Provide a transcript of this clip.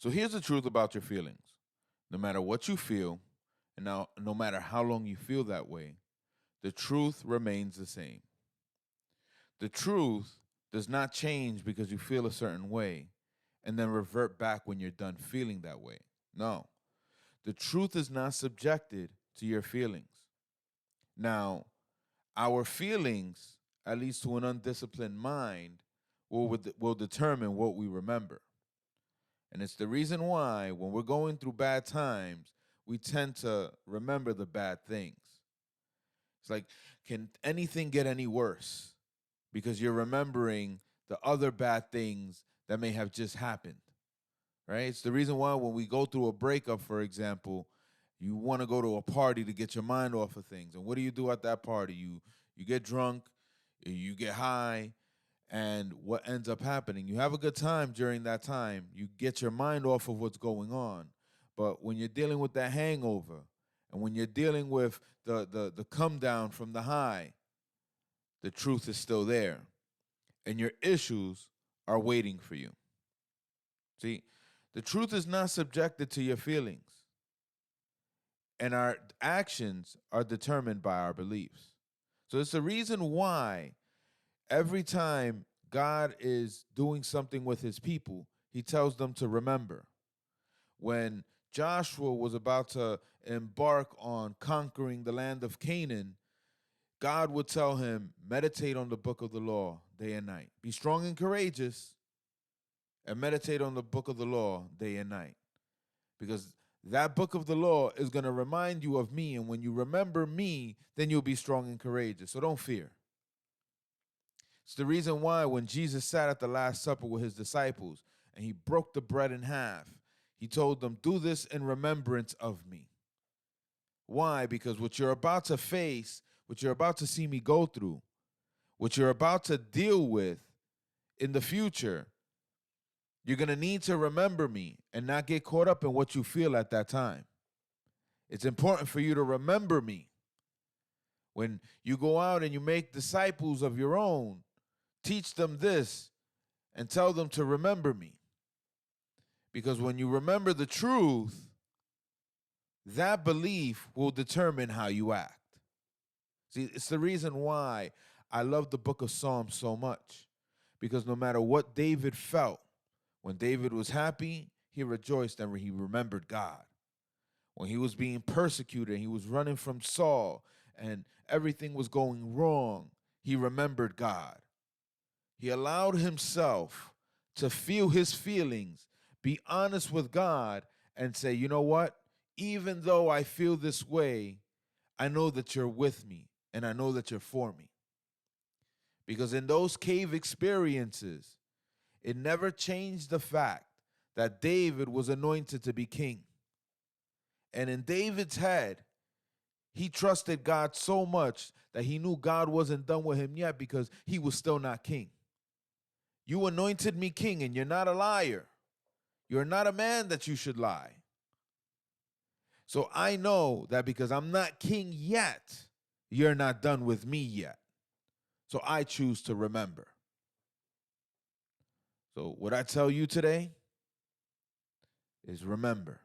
So here's the truth about your feelings. No matter what you feel, and now no matter how long you feel that way, the truth remains the same. The truth does not change because you feel a certain way and then revert back when you're done feeling that way. No. The truth is not subjected to your feelings. Now, our feelings, at least to an undisciplined mind, will determine what we remember. And it's the reason why when we're going through bad times, we tend to remember the bad things. It's like, can anything get any worse? Because you're remembering the other bad things that may have just happened, right? It's the reason why when we go through a breakup, for example, you want to go to a party to get your mind off of things. And what do you do at that party? You get drunk, you get high, and what ends up happening? You have a good time during that time. You get your mind off of what's going on. But when you're dealing with that hangover, and when you're dealing with the come down from the high, the truth is still there. And your issues are waiting for you. See, the truth is not subjected to your feelings. And our actions are determined by our beliefs. So it's the reason why every time God is doing something with his people, he tells them to remember. When Joshua was about to embark on conquering the land of Canaan, God would tell him, meditate on the book of the law day and night. Be strong and courageous and meditate on the book of the law day and night. Because that book of the law is going to remind you of me. And when you remember me, then you'll be strong and courageous. So don't fear. It's the reason why when Jesus sat at the Last Supper with his disciples and he broke the bread in half, he told them, do this in remembrance of me. Why? Because what you're about to face, what you're about to see me go through, what you're about to deal with in the future, you're going to need to remember me and not get caught up in what you feel at that time. It's important for you to remember me. When you go out and you make disciples of your own, teach them this and tell them to remember me. Because when you remember the truth, that belief will determine how you act. See, it's the reason why I love the book of Psalms so much. Because no matter what David felt, when David was happy, he rejoiced and he remembered God. When he was being persecuted, he was running from Saul, and everything was going wrong, he remembered God. He allowed himself to feel his feelings, be honest with God, and say, you know what? Even though I feel this way, I know that you're with me, and I know that you're for me. Because in those cave experiences, it never changed the fact that David was anointed to be king. And in David's head, he trusted God so much that he knew God wasn't done with him yet because he was still not king. You anointed me king, and you're not a liar. You're not a man that you should lie. So I know that because I'm not king yet, you're not done with me yet. So I choose to remember. So what I tell you today is remember.